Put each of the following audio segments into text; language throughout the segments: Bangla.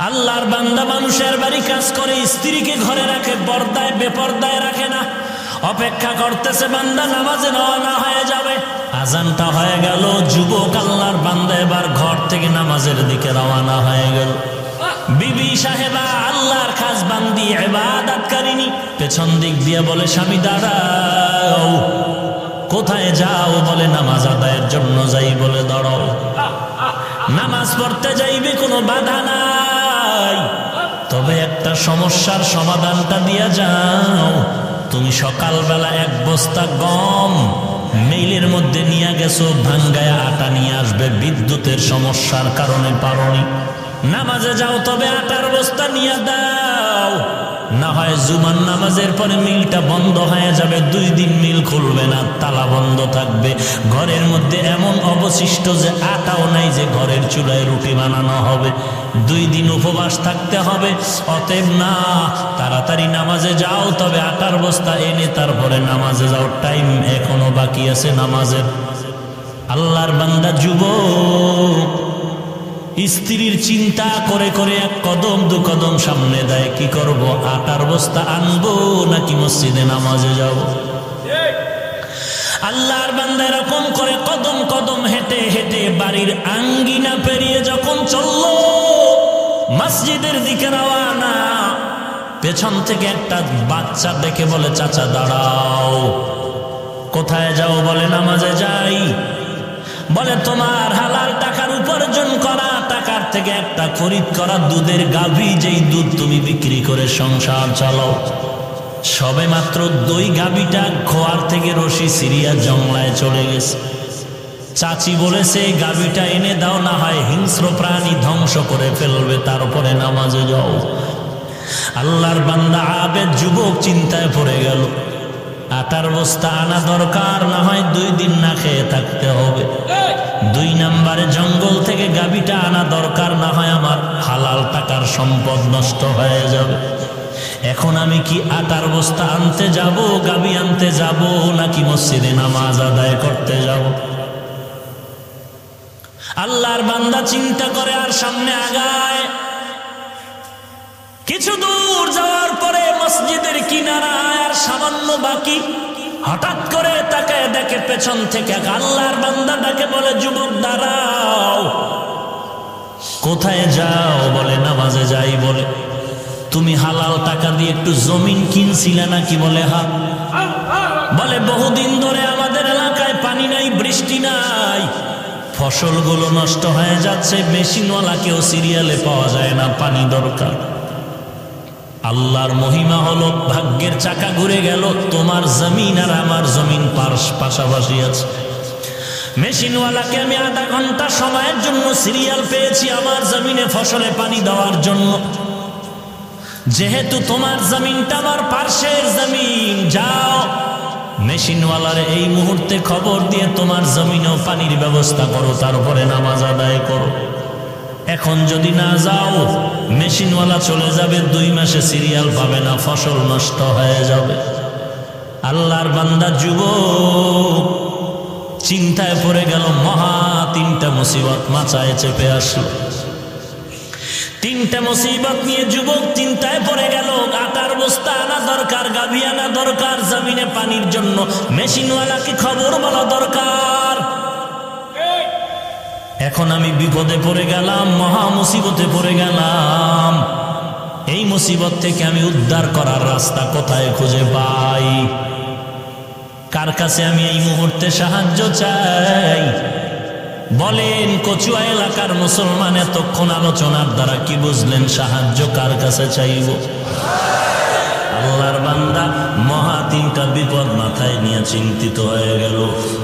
আল্লাহর বান্দা মানুষের বাড়ি কাজ করে, স্ত্রীকে ঘরে রাখে, পর্দায় বেপর্দায় রাখে না, অপেক্ষা করতেছে বান্দা নামাজে রওনা হয়ে যাবে। আজানটা হয়ে গেল, যুবক আল্লাহর বান্দা এবার ঘর থেকে নামাজের দিকে রওনা হয়ে গেল। বিবি সাহেবা আল্লাহর খাস বান্দি ইবাদতকারিনী পেছন দিক দিয়ে বলে, স্বামী দাঁড়াও। কোথায় যাও? বলে নামাজ আদায়ের জন্য যাই। বলে দাঁড়াও, নামাজ পড়তে যাইবে, কোনো বাধা নাই, তবে একটা সমস্যার সমাধানটা দিয়া যাও। তুমি সকালবেলা এক বস্তা গম মেইলের মধ্যে নিয়ে গেছো, ভাঙ্গায় আটা নিয়ে আসবে, বিদ্যুতের সমস্যার কারণে পারোনি। নামাজে যাও, তবে আটার বস্তা নিয়ে দাও, না হয় জুমার নামাজের পরে মিলটা বন্ধ হয়ে যাবে, 2 দিন মিল খুলবে না, তালা বন্ধ থাকবে। ঘরের মধ্যে এমন অবশিষ্ট যে আটাও নাই যে ঘরের চুলায় রুটি বানানো হবে, 2 দিন উপবাস থাকতে হবে। অতএব না, তাড়াতাড়ি নামাজে যাও, তবে আটার বস্তা এনে তারপরে নামাজে যাও, টাইম এখনো বাকি আছে নামাজের। আল্লাহর বান্দা যুবক স্ত্রীর চিন্তা করে করে 1 কদম 2 কদম সামনে দেয়। কি করব? আটার বস্তা আনবো নাকি মসজিদে নামাজে যাব? আল্লাহর বান্দা এরকম করে কদম কদম হেঁটে হেঁটে বাড়ির আঙ্গিনা পেরিয়ে যখন চলল মসজিদের দিকে রওনা, পেছন থেকে একটা বাচ্চা দেখে বলে, চাচা দাঁড়াও। কোথায় যাও? বলে নামাজে যাই। বলে তোমার হালাল টাকার উপার্জন করা টাকার থেকে একটা খরিদ করা দুধের গাভী, যেই দুধ তুমি বিক্রি করে সংসার চালাও, সবে মাত্র দই গাভীটা খোয়ার থেকে রশি সিরিয়া জংলায় চলে গেছে। চাচি বলেছে গাভীটা এনে দাও, না হয় হিংস্র প্রাণী ধ্বংস করে ফেলবে, তারপরে নামাজে যাও। আল্লাহর বান্দা আবেদ যুবক চিন্তায় পড়ে গেল, আটার বস্তা আনা দরকার, না হয় 2 দিন না খেয়ে থাকতে হবে। 2 নম্বরে জঙ্গল থেকে গাভীটা আনা দরকার, না হয় আমার হালাল টাকার সম্পদ নষ্ট হয়ে যাবে। এখন আমি কি আটার বস্তা আনতে যাব, গাভী আনতে যাব, নাকি মসজিদে নামাজ আদায় করতে যাব? আল্লাহর বান্দা চিন্তা করে আর সামনে আগায়। কিছু দূর যাওয়ার পরে মসজিদের কিনারায় আর সামান্য বাকি, হঠাৎ করে তাকায় দেখে পেছন থেকে আল্লাহর বান্দা ডাকে, বলে যুবক দাঁড়াও। কোথায় যাও? বলে নামাজে যাই। বলে তুমি হালাল টাকা দিয়ে একটু জমিন কিনছিলে নাকি? বলে হ্যাঁ। বলে বহুদিন ধরে আমাদের এলাকায় পানি নাই, বৃষ্টি নাই, ফসলগুলো নষ্ট হয়ে যাচ্ছে, মেশিনওয়ালাকেও সিরিয়ালে পাওয়া যায় না, পানি দরকার। আল্লাহর মহিমা হলো ভাগ্যের চাকা ঘুরে গেল, তোমার জমিন আর আমার জমিন পাশাপাশি আছে। মেশিনওয়ালাকে আমি আধা ঘন্টা সময়ের জন্য সিরিয়াল পেয়েছি আমার জমিনে ফসলে পানি দেওয়ার জন্য। যেহেতু তোমার জমিনটা আমার পার্শ্বের জমিন, যাও মেশিনওয়ালার এই মুহূর্তে খবর দিয়ে তোমার জমিনেও পানির ব্যবস্থা করো, তারপরে নামাজ আদায় করো। এখন যদি না যাও মেশিনওয়ালা চলে যাবে, 2 মাসে সিরিয়াল পাবে না, ফসল নষ্ট হয়ে যাবে। আল্লাহর বান্দা যুবক চিন্তায় পড়ে গেল, মহা 3টা মুসিবত মাথায় চেপে আসলো। 3টা মুসিবত নিয়ে যুবক চিন্তায় পড়ে গেল। আটার বস্তা আনা দরকার, গাভী আনা দরকার, জমিনে পানির জন্য মেশিনওয়ালাকে খবর বলা দরকার। এখন আমি বিপদে পড়ে গেলাম, মহা মুসিবতে পড়ে গেলাম। এই মুসিবত থেকে আমি উদ্ধার করার রাস্তা কোথায় খুঁজে পাই? কার কাছে আমি এই মুহূর্তে সাহায্য চাই? বলেন কচুয়া এলাকার মুসলমান, এতক্ষণ আলোচনার দ্বারা কি বুঝলেন? সাহায্য কার কাছে চাইব? আল্লাহর বান্দা মহা 3টা বিপদ মাথায় নিয়ে চিন্তিত হয়ে গেল।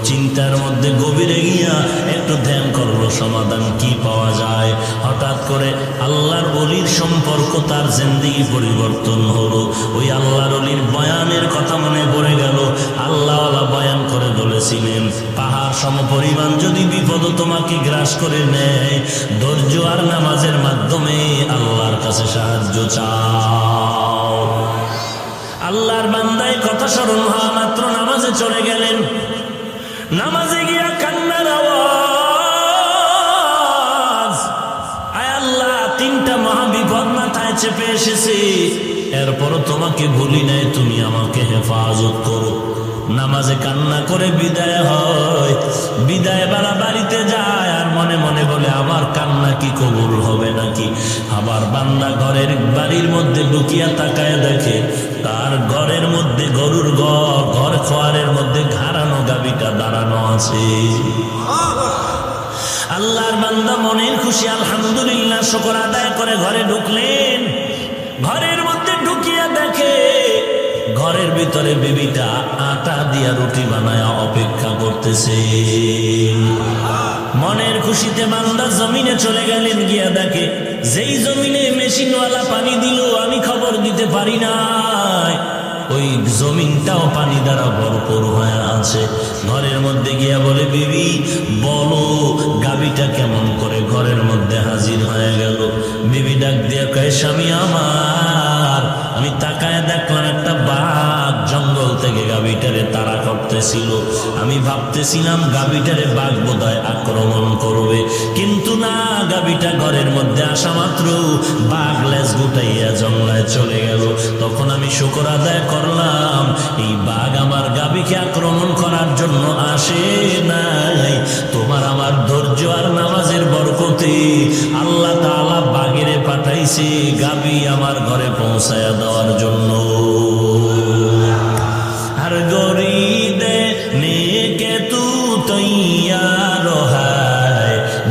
চিন্তার মধ্যে গভীরে গিয়া একটু ধ্যান করলো, সমাধান কি পাওয়া যায়। হঠাৎ করে আল্লাহর ওলির সম্পর্ক, তার জিন্দেগি পরিবর্তন হলো। ওই আল্লাহর ওলির বয়ানের কথা মনে পড়ে গেল। আল্লাহওয়ালা বয়ান করে বলেছিলেন, পাহাড় সমপরিমাণ যদি বিপদ তোমাকে গ্রাস করে নেয়, ধৈর্য আর নামাজের মাধ্যমে আল্লাহর কাছে সাহায্য চাও। আল্লাহর বান্দায় কথা স্মরণ হওয়া মাত্র নামাজে চলে গেলেন। নামাজে গিয়া কান্নার আওয়াজ, আয় আল্লাহ 3টা মহাবিপদ মাথায় চেপে এসেছে, এরপরও তোমাকে ভুলি নাই, তুমি আমাকে হেফাজত করো। নামাজে কান্না করে বিদায় হয়, বিদায় বেলা বাড়িতে যায় আর মনে মনে বলে আমার কান্না কি কবুল হবে নাকি। আবার বান্দা ঘরের বাড়ির মধ্যে ঢুকিয়া তাকায় দেখে তার ঘরের মধ্যে গরুর ঘর খোয়ারের মধ্যে ঘাড়ানো গাভীটা দাঁড়ানো আছে। আল্লাহর বান্দা মনের খুশি আলহামদুলিল্লাহ শুকর আদায় করে ঘরে ঢুকলেন। ঘরের মধ্যে ঢুকিয়া দেখে ঘরের ভিতরে বিবিটা আটা দিয়া রুটি বানায়া অপেক্ষা করতেছে। মনের খুশিতে বান্দা জমিনে চলে গেলেন, গিয়া দেখে যেই জমিনে মেশিনওয়ালা পানি দিল আমি খবর দিতে পারি নাই, ওই জমিনটাও পানি দ্বারা ভরপুর হয়ে আছে। ঘরের মধ্যে গিয়া বলে বিবি বলো গাভীটা কেমন করে ঘরের মধ্যে হাজির হয়ে গেল। বিবি ডাক দিয়া কয় স্বামী আমার, আমি তাকায় দেখলাম একটা বাঘ জঙ্গল থেকে গাভীটারে তাড়া করতেছিল। আমি ভাবতেছিলাম গাভীটারে বাঘ বোধহয় আক্রমণ করবে, কিন্তু না, গাভীটা ঘরের মধ্যে আসা মাত্র বাঘ লেজ গুটাইয়া জঙ্গলায় চলে গেল। তখন আমি শুকর আদায় করলাম এই বাঘ আমার গাভীকে আক্রমণ করার জন্য আসে নাই, তোমার আমার ধৈর্য আর নামাজের বরকতে আল্লাহ তাআলা বাঘেরে পাঠাইছে গাভী আমার ঘরে পৌঁছায়া দেওয়ার জন্য। हर गोरी देने के तू तैयार है,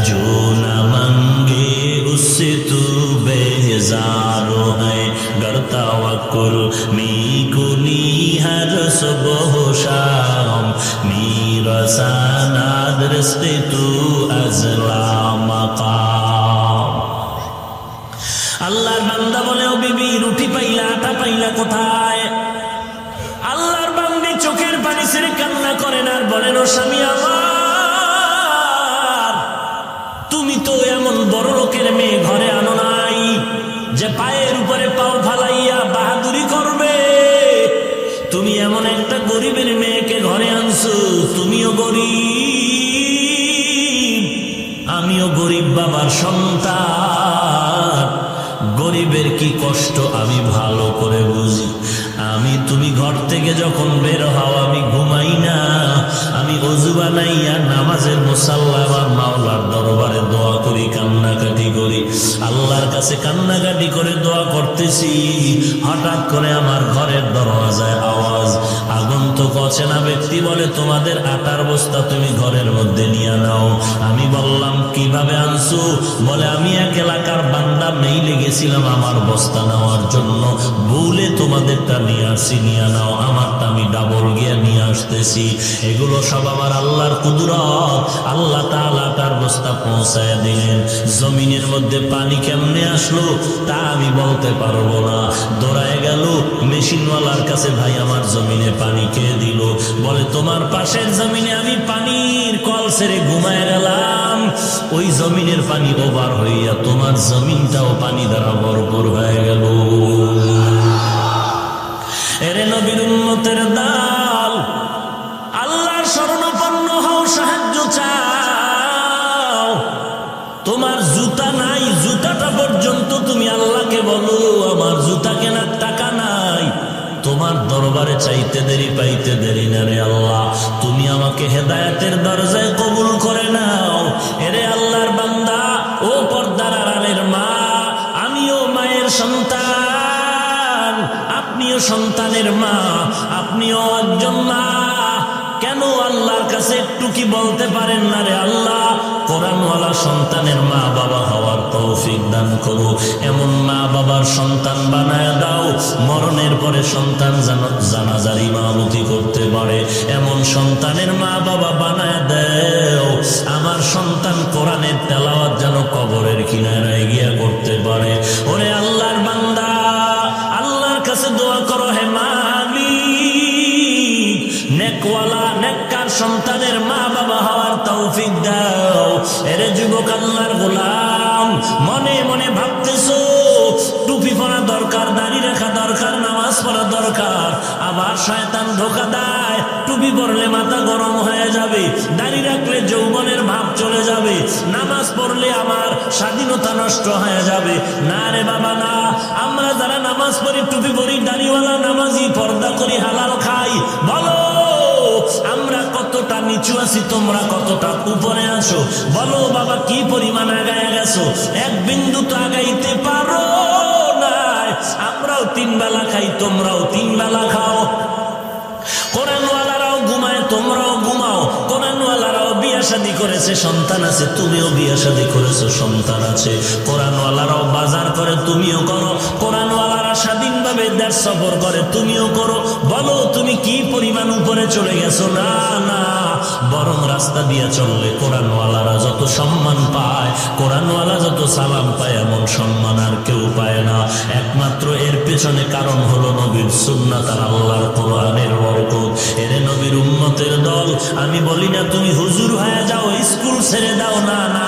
जो न मांगे उससे तू बेजार है। करता वक्र मीकुनी हर सुबह शाम, मेरा सनाद रस्ते तू अजला मकाम। আল্লাহর বান্দা বলে ও বিবি রুটি পাইলা আটা পাইলা কোথায়? আল্লাহর বান্দি চোখের পানি ছেড়ে কান্না করেন আর বলেন ও স্বামী আমার, তুমি তো এমন বড় লোকের মেয়ে ঘরে আনো নাই যে পায়ের উপরে পাও ফালাইয়া বাহাদুরি করবে। তুমি এমন একটা গরিবের মেয়েকে ঘরে আনছো, তুমিও গরিব আমিও গরিব বাবার সন্তান। গরিবের কি কষ্ট আমি ভালো করে বুঝি। তুমি ঘর থেকে যখন বের হও আমি ঘুমাই না, আমি ওযু বানাইয়া নামাজের মুসাল্লা আমার মাওলার দরবারে দোয়া করি, কান্নাকাটি করি। আল্লাহর কাছে কান্নাকাটি করে দোয়া করতেছি, হঠাৎ করে আমার ঘরের দরওয়াজায় আওয়াজ। আগন্তুক অচেনা ব্যক্তি বলে তোমাদের আটার বস্তা তুমি ঘরের মধ্যে নিয়ে নাও। আমি বললাম কিভাবে আনছো? বলে আমি এক এলাকার বান্দা মেইলে গেছিলাম আমার বস্তা নেওয়ার জন্য, ভুলে তোমাদেরটা নিয়ে আসি, নিয়ে নাও। আমারটা আমি ডাবল গিয়ে নিয়ে আসতেছি। এগুলো সব আমার আল্লাহর কুদরত। আল্লাহ তাআলা তার বস্তা পৌঁছায় দিলেন। জমিনের মধ্যে পানি কেমনে আসলো তা আমি বলতে পারবো না। দৌড়ায় গেল মেশিনওয়ালার কাছে, ভাই আমার জমিনে পানি কে দিল? বলে তোমার পাশের জমিনে আমি পানির কল ছেড়ে ঘুমায় গেলাম, ওই জমিনের পানি ওভার হইয়া তোমার জমিনটাও পানি দ্বারা ভরপুর হয়ে গেল। এরে নবীর উম্মতের দল, আল্লাহর শরণাপন্ন হও, সাহায্য চাও। তোমার জুতা নাই, জুতাটা পর্যন্ত তুমি আল্লাহকে বলো আমার জুতা কেনার টাকা নাই। তোমার দরবারে চাইতে দেরি পাইতে দেরি না রে আল্লাহ, তুমি আমাকে হেদায়েতের দরজায় কবুল করে নাও। এরে আল্লাহর বান্দা, ও পর্দার আড়ালের মা, আমিও মায়ের সন্তান, আপনিও সন্তানের মা, আপনিও একজন মা। কেন আল্লাহর কাছে একটু কি বলতে পারেন না রে আল্লাহ, কোরআনওয়ালা সন্তানের মা বাবা হওয়ার তৌফিক দান করো। এমন মা বাবার সন্তান বানায় দাও, মরণের পরে সন্তান যেন জানাজার ইমামতি করতে পারে, এমন সন্তানের মা বাবা বানায় দাও। আমার সন্তান কোরআনের তেলাওয়াত যেন কবরের কিনারায় গিয়া করতে পারে। ওরে আল্লাহর বান্দা, আল্লাহর কাছে দোয়া করো, হে মালিক, নেকওয়ালা নেককার সন্তানের মা বাবা হওয়ার তৌফিক দাও। এরে যুবক আল্লাহর গোলাম, মনে মনে ভাবতেছো টুপি পরা দরকার, দাড়ি রাখা দরকার, নামাজ পড়া দরকার। আবার শয়তান ধোঁকা দেয়, টুপি পরলে মাথা গরম হয়ে যাবে, দাড়ি রাখলে যৌবনের ভাব চলে যাবে, নামাজ পড়লে আমার স্বাধীনতা নষ্ট হয়ে যাবে। না রে বাবা না, যারা নামাজ পড়ি, টুপি পড়ি, দাড়িওয়ালা নামাজি, পর্দা করি, হালাল খাই, বলো আমরা কতটা নিচু আছি, তোমরা কতটা উপরে আছো? বলো বাবা, কি পরিমাণ আগায় গেছো? এক বিন্দু তো আগাইতে পারো না। আমরাও 3 বেলা খাই, তোমরাও 3 বেলা খাও। কোরআনওয়ালারাও ঘুমায়, তোমরাও ঘুমাও। কোরআনওয়ালারাও বিয়ে শাদী করেছে, সন্তান আছে, তুমিও বিয়ে শাদী করেছো, সন্তান আছে। কোরআনওয়ালারাও বাজার করে, তুমিও করো। কোরআনওয়ালারা স্বাধীনভাবে দেশ সফর করে, তুমিও করো। বলো তুমি কি পরিমাণ উপরে চলে গেছো? না না, বরং রাস্তা দিয়ে চললে কোরআনওয়ালারা যত সম্মান পায়, কোরআনওয়ালা যত সালাম পায়, এমন সম্মান আর কেউ পায় না। একমাত্র এর পেছনে কারণ হলো নবীর সুন্নাত আর আল্লাহর কোরআনের বরকত। এরে নবীর উম্মতের দল, আমি বলি না তুমি হুজুর হয়ে যাও, স্কুল ছেড়ে দাও, না না।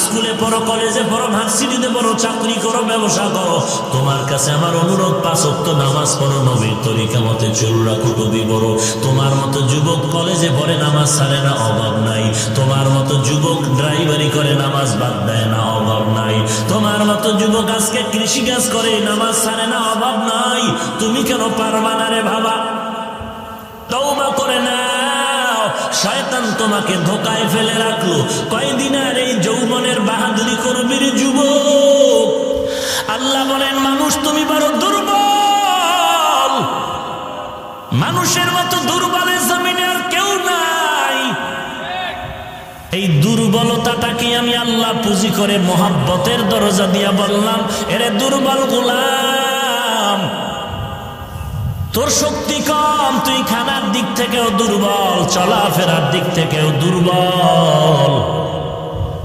স্কুলে পড়ো, কলেজে পড়ো, ভার্সিটিতে পড়ো, চাকরি করো, ব্যবসা করো। তোমার কাছে আমার অনুরোধ, 5 ওয়াক্ত নামাজ পড়ো, নবীর তরিকা মতে চুল রাখো, টুপি পড়ো। তোমার মতো যুবক কলেজে পড়ে, নামাজ ছাড়ে না, অভাব নাই। তোমার মতো যুবক ড্রাইভারি করে, নামাজ বাদ দেয় না, অভাব নাই। তোমার মতো যুবক আজকে কৃষিকাজ করে, নামাজ ছাড়ে না, অভাব নাই। তুমি কেন পারবা না রে বাবা? তওবা করে নাও। শয়তান তোমাকে ধোকায় ফেলে রাখলো। কয়দিন আর এই যৌবনের বাহাদুরি করবি রে যুবক? আল্লাহ বলেন, মানুষ তুমি বড় দুর্বল। মানুষের মতো দুর্বলের জমিনে আর কেউ নাই। এই দুর্বলতাটাকে আমি আল্লাহ পুঁজি করে মোহাব্বতের দরজা দিয়া বললাম, এরে দুর্বল গোলাম, তোর শক্তি কম, তুই খানার দিক থেকেও দুর্বল, চলাফেরার দিক থেকেও দুর্বল।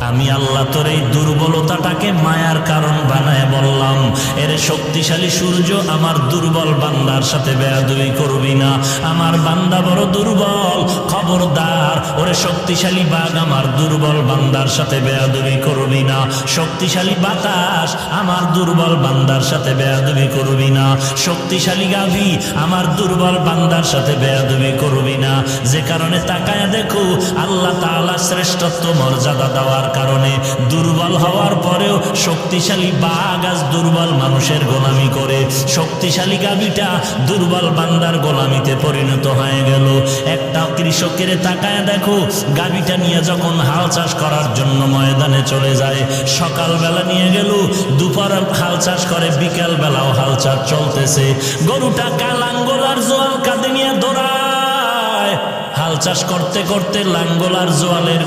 আমি আল্লাহ তোর এই দুর্বলতাটাকে মায়ার কারণ বানায় বললাম, এর শক্তিশালী সূর্য, আমার দুর্বল বান্দার সাথে বেয়াদবি করবি না। আমার বান্দা বড় দুর্বল, খবরদার। ওরে শক্তিশালী বাঘ, আমার দুর্বল বান্দার সাথে বেয়াদবি করবি না। শক্তিশালী বাতাস, আমার দুর্বল বান্দার সাথে বেয়াদবি করবি না। শক্তিশালী গাভী, আমার দুর্বল বান্দার সাথে বেয়াদবি করবি না। যে কারণে তাকায় দেখো, আল্লাহ তাআলা শ্রেষ্ঠত্ব মর্যাদা দেওয়ার কারণে দুর্বল হওয়ার পরেও শক্তিশালী বাঘ আজ দুর্বল মানুষের গোলামি করে। শক্তিশালী গাভীটা দুর্বল বান্দার গোলামিতে পরিণত হয়ে গেল। একটা কৃষকের তাকায় দেখো, গাভীটা নিয়ে যখন হাল চাষ করার জন্য ময়দানে চলে যায়, সকালবেলা নিয়ে গেল, দুপুর হাল চাষ করে, বিকেল বেলাও হাল চাষ চলতেছে। গরুটা লাঙ্গল আর জোয়াল কাঁধে নিয়ে দৌড়ায়। হাল চাষ করতে করতে লাঙ্গল আর জোয়ালের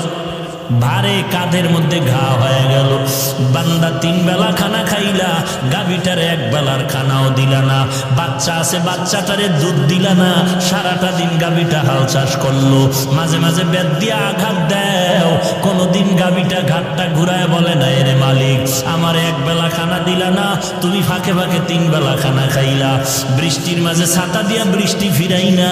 ভারে কাঁধের মধ্যে ঘা হয়ে গেল। বান্দা 3 বেলা খানা খাইলা, গাভীটারে 1 বেলার খানাও দিলা না। বাচ্চা আছে, বাচ্চাটারে দুধ দিলা না। সারাটা দিন গাভীটা হাল চাষ করলো, মাঝে মাঝে বেদ দিয়ে আঘাত দেও। কোনোদিন গাভীটা ঘাটটা ঘুরায় বলে না, এরে মালিক, আমার 1 বেলা খানা দিলা না, তুমি ফাঁকে ফাঁকে 3 বেলা খানা খাইলা। বৃষ্টির মাঝে ছাতা দিয়া বৃষ্টি ফিরাই না,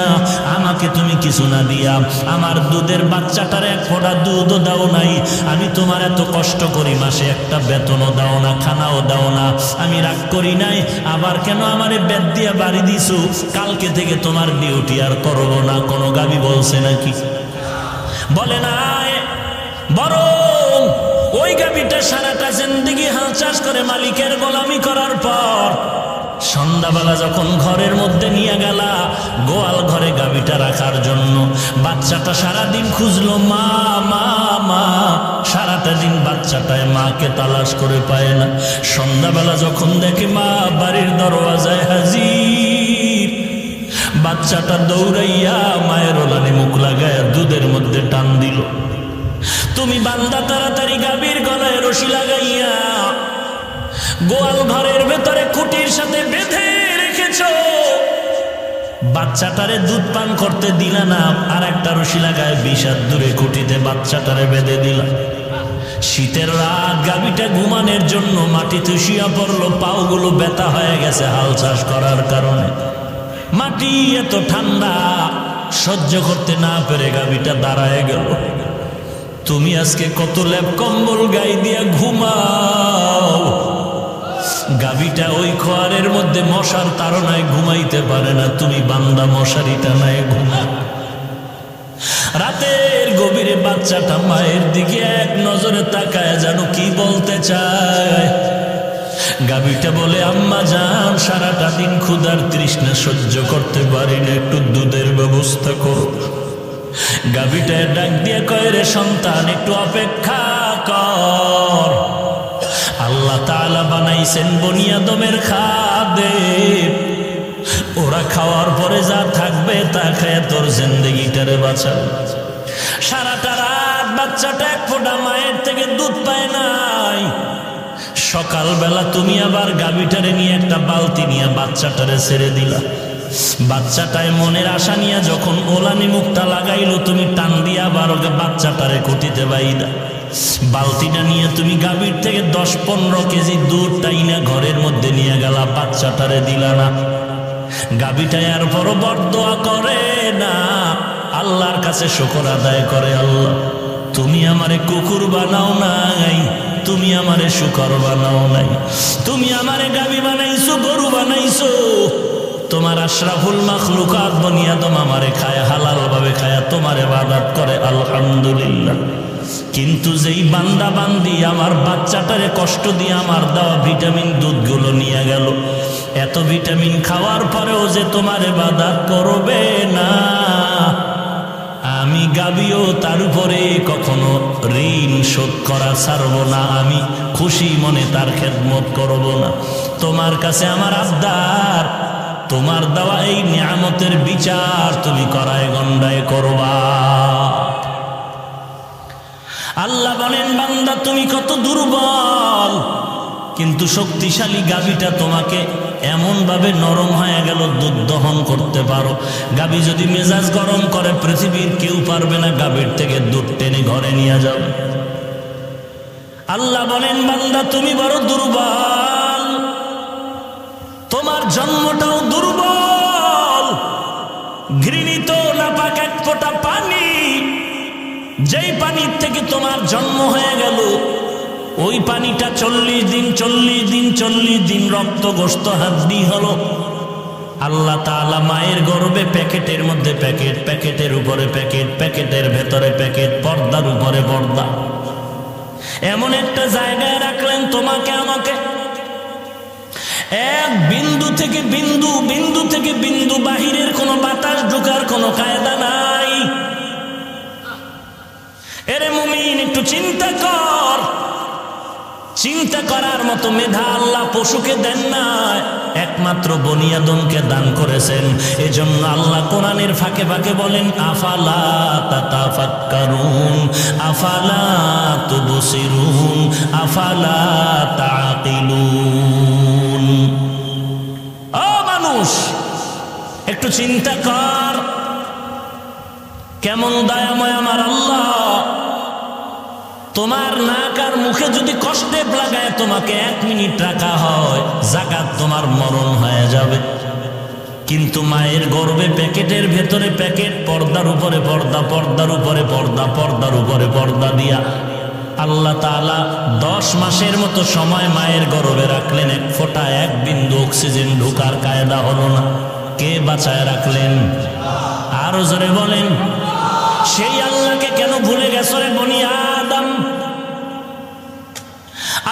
আমাকে তুমি কিছু না দিয়া আমার দুধের বাচ্চাটার 1 ফোঁটা দুধও দাও নাই। আমি তোমার এত কষ্ট করি, মাসে একটা বেতনও দাও না, খানাও দাও না। আমি রাগ করি নাই, আবার কেন আমারে বেদ দিয়া বাড়ি দিছো? কালকে থেকে তোমার ডিউটি আর করবো না। কোনো গাবি বলছে নাকি? বলে নাই। বরং ওই গাবিটা সারাটা জিন্দেগি হাল চাষ করে মালিকের গোলামি করার পর সন্ধ্যাবেলা যখন ঘরের মধ্যে নিয়ে গেলা, গোয়াল ঘরে গাভীটা রাখার জন্য, বাচ্চাটা সারাদিন খুঁজলো মা মা মা। সারাটা দিন বাচ্চাটায় মাকে তালাশ করে পায় না। সন্ধ্যাবেলা যখন দেখে মা বাড়ির দরওয়াজায় হাজির, বাচ্চাটা দৌড়াইয়া মায়ের ওলানে মুখ লাগায় দুধের মধ্যে টান দিল। তুমি বান্দা তাড়াতাড়ি গাভীর গলায় রশি লাগাইয়া গোয়াল ঘরের ভেতরে খুঁটির সাথে বেঁধে রেখেছ। বাচ্চাটারে দুধ পান করতে দিলা না, আর একটা রশি লাগায় 20 হাত দূরে খুঁটিতে বাচ্চাটারে বেঁধে দিলা। শীতের রাত, গাভীটা ঘুমানোর জন্য মাটিতে শুয়া পড়লো, পাওগুলো ব্যথা হয়ে গেছে হাল চাষ করার কারণে। মাটি এত ঠান্ডা, সহ্য করতে না পেরে গাভীটা দাঁড়ায় গেল। তুমি আজকে কত লেপ কম্বল গায়ে দিয়া ঘুমাও, গাভীটা ওই খোয়ারের মধ্যে মশার তাড়নায় ঘুমাইতে পারে না। তুমি বান্দা মশারি টানায় ঘুমা। রাতের গভীরে বাচ্চাটা মায়ের দিকে এক নজরে তাকায়, যেন কি বলতে চায়। গাভীটা বলে, আম্মা জান, সারাটা দিন ক্ষুধার তৃষ্ণা সহ্য করতে পারি না, একটু দুধের ব্যবস্থা করো। গাভীটা ডাক দিয়ে কয়, রে সন্তান, একটু অপেক্ষা কর। আল্লাহ তাআলা বানাইছেন বনি আদমের খাদেম, ওরা খাওয়ার পরে যা থাকবে তা খায় তোর জিন্দেগিটারে বাঁচাও। সারাটা রাত বাচ্চাটা এক ফোঁটা মায়ের থেকে দুধ পায় নাই। সকালবেলা তুমি আবার গাভীটারে নিয়ে একটা বালতি নিয়ে বাচ্চাটারে ছেড়ে দিলা। বাচ্চাটায় মনের আশা নিয়ে যখন ওলানি মুখটা লাগাইলো, তুমি টান দিয়ে আবার ওকে বাচ্চাটারে কুটিতে বাইদা। বালতিটা নিয়ে তুমি গাভীর থেকে 10-15 কেজি দুধ টাইনা ঘরের মধ্যে নিয়ে গেলা, বাচ্চাটারে দিলা না। গাভীটা এরপরও বরদোয়া করে না, আল্লাহর কাছে শুকর আদায় করে, আল্লাহ তুমি আমারে কুকুর বানাও নাই, তুমি আমারে শুকর বানাও নাই, তুমি আমারে গাভী বানাইছো, গরু বানাইছো। তোমার আশরাফুল মাখলুকাত বনি আদম আমারে খায়, হালাল ভাবে খায়, তোমার ইবাদত করে, আলহামদুলিল্লাহ। কিন্তু যেই বান্দা বান্দি আমার বাচ্চাটারে কষ্ট দিয়ে আমার দেওয়া ভিটামিন দুধগুলো নিয়ে গেল, এত ভিটামিন খাওয়ার পরেও যে তোমার ইবাদত করবে না, আমি গাভীও তার উপরে কখনো ঋণ শোধ করা ছাড়ব না, আমি খুশি মনে তার খেদমত করব না। তোমার কাছে আমার আবদার, তোমার দেওয়া এই নিয়ামতের বিচার তুমি করায় গন্ডায় করবা। আল্লাহ বলেন, বান্দা তুমি কত দুর্বল, কিন্তু শক্তিশালী গাভীটা তোমাকে এমন ভাবে নরম হয়ে গেল, দুধ দহন করতে পারো। গাভী যদি মেজাজ গরম করে, পৃথিবীর কেউ পারবে না গাভীর থেকে দুধ টেনে ঘরে নিয়ে যাবে। আল্লাহ বলেন, বান্দা তুমি বড় দুর্বল, তোমার জন্মটাও দুর্বল। ঘৃণিত নাপাক এক ফোঁটা পানি, যেই পানির থেকে তোমার জন্ম হয়ে গেল, ওই পানিটা 40 দিন রক্ত গোশত হাড্ডি হলো। আল্লাহ তাআলা মায়ের গর্ভে প্যাকেটের মধ্যে প্যাকেট, প্যাকেটের উপরে প্যাকেট, প্যাকেটের ভেতরে প্যাকেট, পর্দার উপরে পর্দা, এমন একটা জায়গায় রাখলেন তোমাকে আমাকে। এক বিন্দু থেকে বিন্দু, বিন্দু থেকে বিন্দু, বাহিরের কোনো বাতাস ঢোকার কোনো কায়দা নাই। এরে মুমিন, একটু চিন্তা কর। চিন্তা করার মতো মেধা আল্লাহ পশুকে দেন না, একমাত্র বনি আদমকে দান করেছেন। এজন্য আল্লাহ কোরআনের ফাঁকে ফাঁকে বলেন, আফালা তাতাফাক্কারুন, আফালা তুবসিরুন, আফালা তাআকিলুন। ও মানুষ, একটু চিন্তা কর, কেমন দয়াময় আমার আল্লাহ। তোমার নাক আর মুখে যদি কষ্টে লাগায় তোমাকে 1 মিনিট রাখা হয়, জাকাত তোমার মরণ হয়ে যাবে। কিন্তু মায়ের গর্ভে প্যাকেটের ভেতরে প্যাকেট, পর্দার উপরে পর্দা, পর্দার উপরে পর্দা, পর্দার উপরে পর্দা দিয়া আল্লাহ তাআলা 10 মাসের মতো সময় মায়ের গর্ভে রাখলেন। 1 ফোঁটা 1 বিন্দু অক্সিজেন ঢোকার কায়দা হলো না। কে বাঁচায় রাখলেন? আরো জোরে বলেন, সেই আল্লাহকে কেন ভুলে গেছো রে বনি আদম?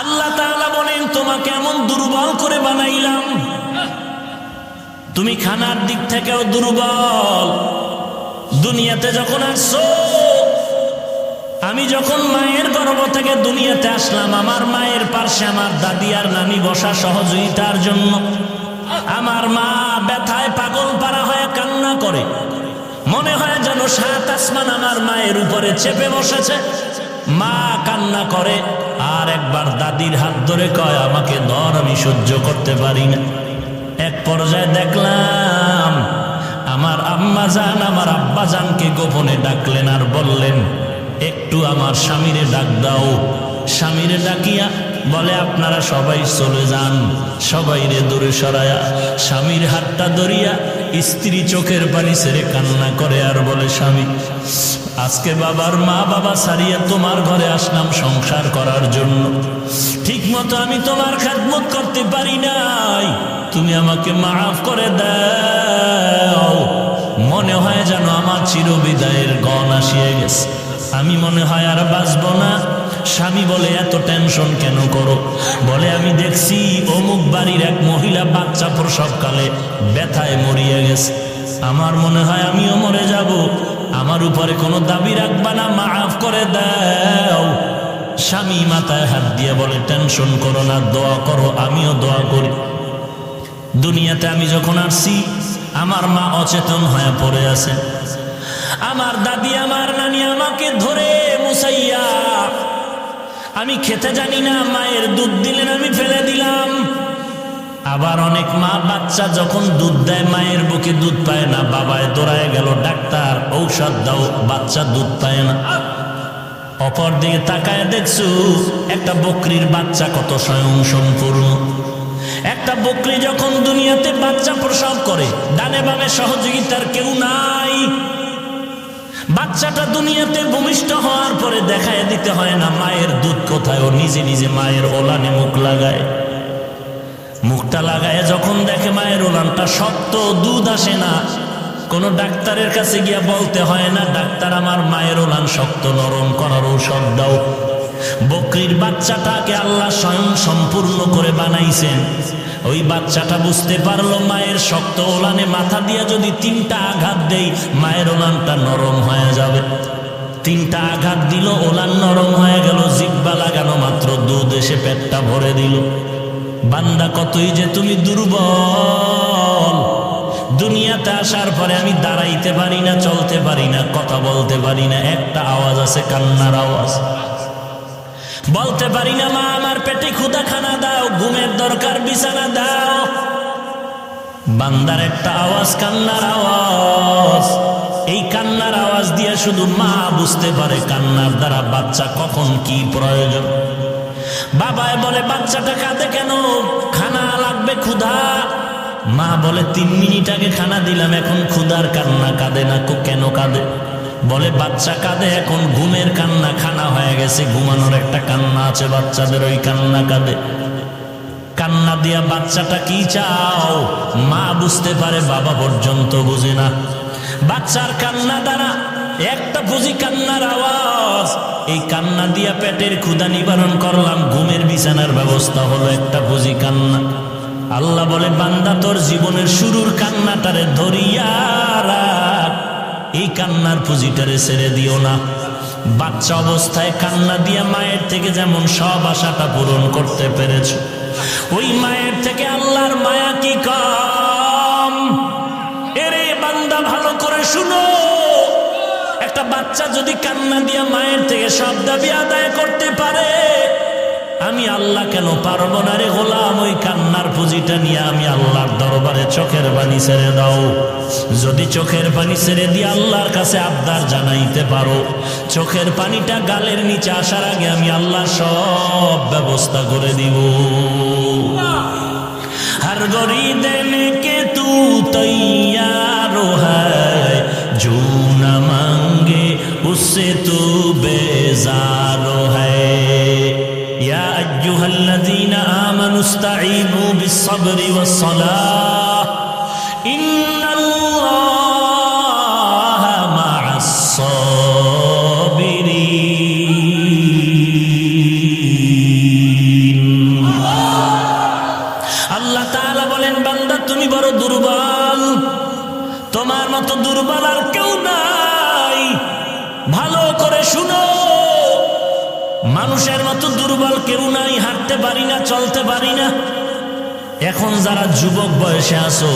আল্লাহ তাআলা বলেন, তোমাকে এমন দুর্বল করে বানাইলাম, তুমি খানার দিক থেকেও দুর্বল। দুনিয়াতে যখন আসছো, আমি যখন মায়ের গর্ভ থেকে দুনিয়াতে আসলাম, আমার মায়ের পাশে আমার দাদি আর নানি বসা সহযোগিতার জন্য। আমার মা ব্যথায় পাগল পারা হয়ে কান্না করে, মনে হয় যেন 7 আসমান আমার মায়ের উপরে চেপে বসেছে। মা কান্না করে, আর একবার দাদির হাত ধরে কয়, আমাকে ধর, আমি সহ্য করতে পারি না। এক পর্যায়ে দেখলাম আমার আম্মা জান আমার আব্বা জানকে গোপনে ডাকলেন আর বললেন, একটু আমার স্বামীরে ডাক দাও। স্বামীরে ডাকিয়া বলে, আপনারা সবাই চলে যান। সবাইরে দূরে সরায়া স্বামীর হাতটা ধরিয়া স্ত্রী চোখের পানি ছেড়ে কান্না করে আর বলে, স্বামী, আজকে বাবার মা বাবা ছাড়িয়া তোমার ঘরে আসলাম সংসার করার জন্য। ঠিক মতো আমি তোমার খেদমত করতে পারি নাই, তুমি আমাকে মাফ করে দাও। মনে হয় যেন আমার চিরবিদায়ের গণ আসিয়া গেছে, আমি মনে হয় আর বাঁচব না। স্বামী বলে এত টেনশন কেন করো? বলে আমি দেখছি অমুক বাড়ির এক মহিলা বাচ্চা প্রসবকালে ব্যথায় মরিয়া গেছে, আমার মনে হয় আমিও মরে যাব, আমার উপরে কোনো দাবি রাখবা না, মাফ করে দাও। স্বামী মাথায় হাত দিয়ে বলে টেনশন করো না, দোয়া করো, আমিও দোয়া করি। দুনিয়াতে আমি যখন আসছি আমার মা অচেতন হয়ে পড়ে আছে, আমার দাদি আমার নানি আমাকে ধরে মুসাইয়া, আমি খেতে জানি না, মায়ের দুধ দিলেন আমি ফেলে দিলাম। আবার অনেক মা বাচ্চা যখন দুধ দেয় মায়ের বুকে দুধ পায় না, বাবায় দৌড়ায় গেল ডাক্তার ঔষধ দাও, বাচ্চা দুধ পায় না। অপর দিকে তাকায় দেখছো একটা বকরির বাচ্চা কত স্বয়ং সম্পূর্ণ। একটা বকরি যখন দুনিয়াতে বাচ্চা প্রসব করে ডানে বামে সহযোগিতার কেউ নাই, বাচ্চাটা দুনিয়াতে ভূমিষ্ঠ হওয়ার পরে দেখায় দিতে হয় না মায়ের দুধ কোথায়, ও নিজে নিজে মায়ের ওলানে মুখ লাগায়। মুখটা লাগায় যখন দেখে মায়ের ওলানটা শক্ত, দুধ আসে না, কোনো ডাক্তারের কাছে গিয়া বলতে হয় না ডাক্তার আমার মায়ের ওলান শক্ত, নরম করার ঔষধ দাও। বকরির বাচ্চাটাকে আল্লাহ স্বয়ং সম্পূর্ণ করে বানাইছেন। ওই বাচ্চাটা বুঝতে পারলো মায়ের শক্ত ওলানে মাথা দিয়া যদি 3টা আঘাত দেই মায়ের ওলানটা নরম হয়ে যাবে। 3টা আঘাত দিল, ওলান নরম হয়ে গেল, জিহ্বা লাগানো মাত্র দুধ এসে পেটটা ভরে দিল। বান্দা কতই যে তুমি দুর্বল, দুনিয়াতে আসার পরে আমি দাঁড়াইতে পারি না, চলতে পারি না, কথা বলতে পারি না, একটা আওয়াজ আছে কান্নার আওয়াজ। বলতে পারি না মা আমার পেটে ক্ষুধা, খানা দাও, ঘুমের দরকার, বিছানা দাও। বান্দার একটা আওয়াজ কান্নার আওয়াজ। এই কান্নার আওয়াজ দিয়ে শুধু মা বুঝতে পারে কান্নার দ্বারা বাচ্চা কখন কি প্রয়োজন। বাবায় বলে বাচ্চাটা কাঁদে কেন? খানা লাগবে, ক্ষুধা। মা বলে 3 মিনিট আগে খানা দিলাম, এখন ক্ষুধার কান্না, কাঁদে না। কেন কাঁদে? বলে বাচ্চা কাঁদে এখন ঘুমের কান্না, খানা হয়ে গেছে, ঘুমানোর একটা কান্না আছে বাচ্চাদের, ওই কান্না কাঁদে। কান্না দিয়া বাচ্চাটা কি চাও মা বুঝতে পারে, বাবা পর্যন্ত বুঝে না। বাচ্চার কান্না দ্বারা একটা বুঝি কান্নার আওয়াজ, এই কান্না দিয়া পেটের ক্ষুধা নিবারণ করলাম, ঘুমের বিছানার ব্যবস্থা হলো, একটা বুঝি কান্না। আল্লাহ বলে বান্দা তোর জীবনের শুরুর কান্নাটারে ধরিয়া রাখ, এই কান্নার পুঁজিটারে ছেড়ে দিও না। বাচ্চা অবস্থায় কান্না দিয়া মায়ের থেকে যেমন সব আশাটা পূরণ করতে পেরেছ, ওই মায়ের থেকে আল্লাহর মায়া কি কম? এরে বান্দা ভালো করে শুনো, একটা বাচ্চা যদি কান্না দিয়া মায়ের থেকে সব দাবি আদায় করতে পারে, আমি আল্লাহ কেন পারবো না রে গোলাম? ওই কান্নার পুঁজিটা নিয়ে আমি আল্লাহর দরবারে চোখের পানি ছেড়ে দাও। যদি চোখের পানি ছেড়ে দিয়ে আল্লাহর কাছে আবদার জানাইতে পারো, চোখের পানিটা গালের নিচে আসার আগে আমি আল্লাহ সব ব্যবস্থা করে দিব। हर गरी देने के तू तैयार है, जो न मांगे उससे तू बेजार है। या अय्युहल्लज़ीना आमनु इस्तईनु बिस्सब्रि वस्सलाह, इन्नल्लाहा माअस-साबिरीन। আল্লাহ তাআলা বলেন বান্দা তুমি বড় দুর্বল, তোমার মতো দুর্বল আর কেউ নাই। ভালো করে শুনো, মানুষের মতো দুর্বল কেউ নাই, হাঁটতে পারি না, চলতে পারি না। এখন যারা যুবক বয়সে আছো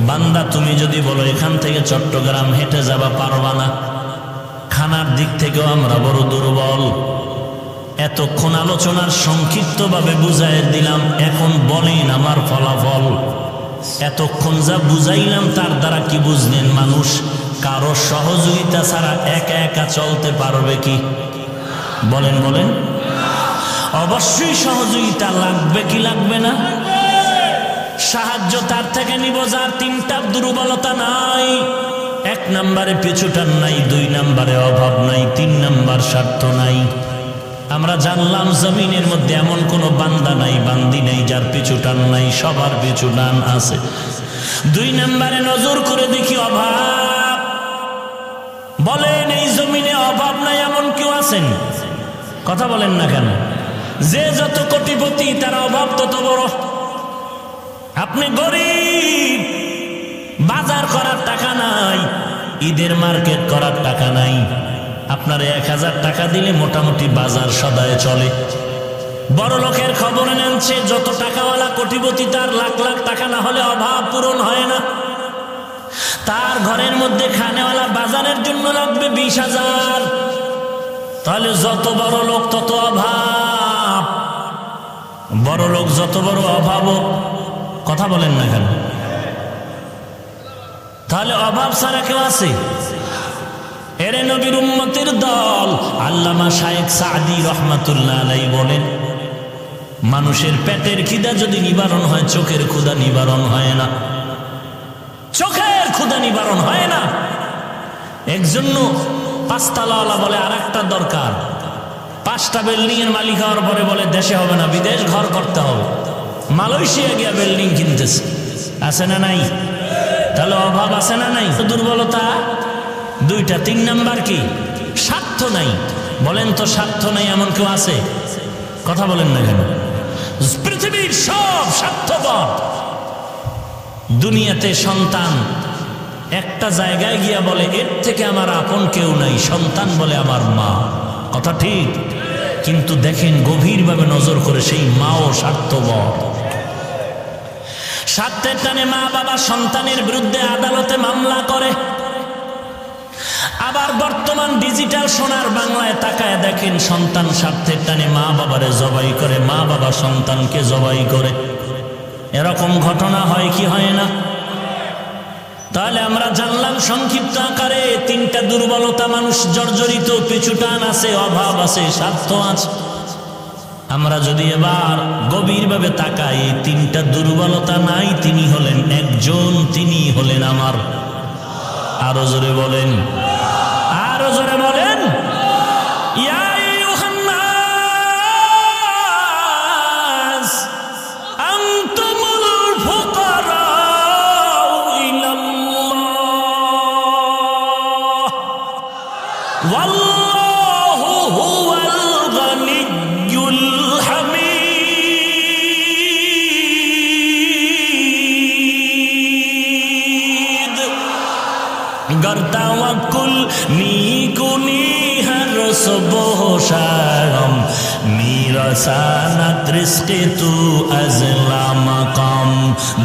বান্দা, তুমি যদি বলো এখান থেকে চট্টগ্রাম হেঁটে যাবা, পারবা না। খানার দিক থেকেও আমরা বড় দুর্বল। এতক্ষণ আলোচনার সংক্ষিপ্তভাবে বুঝাই দিলাম, এখন বলেন আমার ফলাফল। এতক্ষণ যা বুঝাইলাম তার দ্বারা কি বুঝলেন? মানুষ কারো সহযোগিতা ছাড়া একা একা চলতে পারবে কি? বলেন বলেন। অবশ্যই সহযোগিতা লাগবে কি লাগবে না? সাহায্য তার থেকে নিব যার 3টা দুর্বলতা নাই। 1 নম্বরে পিছুটান নাই, 2 নম্বরে অভাব নাই, 3 নম্বর স্বার্থ নাই। আমরা জানলাম জমিনের মধ্যে এমন কোনো বান্দা নাই, বান্দি নেই যার পিছুটান নাই, সবার পিছুটান আছে। 2 নম্বরে নজর করে দেখি অভাব। বলেন এই জমিনে অভাব নাই এমন কেউ আছেন? কথা বলেন না কেন? যে যত কোটিপতি তার অভাব তত বড়। আপনি গরিব, বাজার করার টাকা নাই, ঈদের মার্কেট করার টাকা নাই, আপনার 1000 টাকা দিলে মোটামুটি বাজার সদায় চলে। বড় লোকের খবর নেন, সে যত টাকাওয়ালা কোটিপতি তার লাখ লাখ টাকা না হলে অভাব পূরণ হয় না। তার ঘরের মধ্যে খানেওয়ালা বাজারের জন্য লাগবে 20,000। তাহলে যত বড় লোক তত অভাব, বড় লোক যত বড় অভাব। কথা বলেন না কেন? তাহলে অভাব ছাড়া কেউ আছে? এরে নবীর উম্মতের দল আল্লামা শায়েখ সাদি রহমাতুল্লাহ আলাইহি বলেন, মানুষের পেটের খিদা যদি নিবারণ হয়, চোখের ক্ষুধা নিবারণ হয় না। চোখের ক্ষুধা নিবারণ হয় না। একজন্য 5 তালাওয়ালা বলে আর একটা দরকার, 5টা বিল্ডিং এর মালিক হওয়ার পরে বলে দেশে হবে না, বিদেশ ঘর করতে হবে, মালয়েশিয়া গিয়া বিল্ডিং কিনতেছে। আছে না নাই? তাহলে অভাব আছে না নাই? দুর্বলতা 2টা। 3 নাম্বার কি? স্বার্থ নাই। বলেন তো স্বার্থ নাই এমন কেউ আছে? কথা বলেন না কেন? পৃথিবীর সব স্বার্থপর। দুনিয়াতে সন্তান একটা জায়গায় গিয়া বলে এর থেকে আমার আপন কেউ নাই, সন্তান বলে আমার মা। কথা ঠিক? কিন্তু দেখেন গভীরভাবে নজর করে, সেই মাও স্বার্থপর। স্বার্থের টানে মা বাবা সন্তানের বিরুদ্ধে আদালতে মামলা করে। আবার বর্তমান ডিজিটাল সোনার বাংলায় তাকায় দেখেন, সন্তান স্বার্থের টানে মা বাবারে জবাই করে, মা বাবা সন্তানকে জবাই করে। এরকম ঘটনা হয় কি হয় না? তাহলে আমরা জানলাম সংক্ষিপ্ত আকারে 3টা দুর্বলতা মানুষ জর্জরিত। পিছু টান আছে, অভাব আছে, স্বার্থ আছে। আমরা যদি এবার গভীরভাবে তাকাই, 3টা দুর্বলতা নাই, তিনি হলেন একজন, তিনি হলেন আমার। আরো জোরে বলেন, আরো জোরে বলেন। ইয়া আইয়ুহান নাস আনতুমুল ফুকারাউ ইলাল্লাহ ওয়াল্লাহু হুয়াল গানিয়্যুল হামিদ। गर तवक्कुल नी कुनी हर सुबह शाम, मेरा सानत रिस्क़े तू अज़ला मकाम,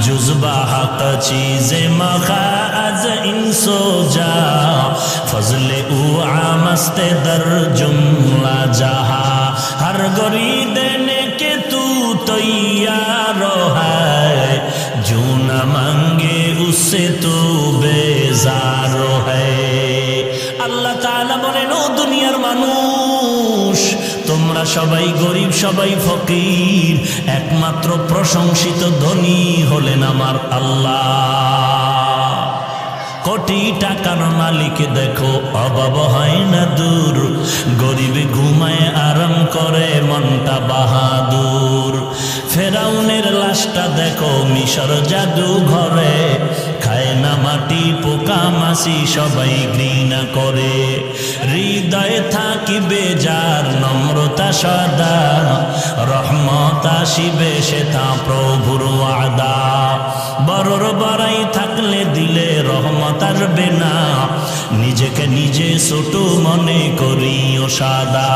जुज़्बा हक़ चीज़े मखा अज़ इंसो जा, फज़ले उ आमस्ते दर जुमला जहा, हर गरी देने के तू तैयार है, जो न मांगे उससे तू बेजार है। আল্লাহ তাআলা বলেন, ও দুনিয়ার মানুষ, তোমরা সবাই গরিব, সবাই ফকির, একমাত্র প্রশংসিত ধনী হলেন আমার আল্লাহ। কোটি টাকার মালিক দেখো, অভাব হয় না দূর, গরিবে ঘুমায় আরাম করে মনটা বাহাদুর। ফেরাউনের লাশটা দেখো মিশর জাদু ঘরে, খায় না মাটি পোকা মাছি সবাই ঘৃণা করে। হৃদয়ে থাকিবে যার নম্রতা সদা, রহমত আসিবে সে তা প্রভুর ওয়াদা। বড়র বড়াই থাকলে দিলে রহমত আসবে না, নিজেকে নিজে ছোট মনে করিও সাদা।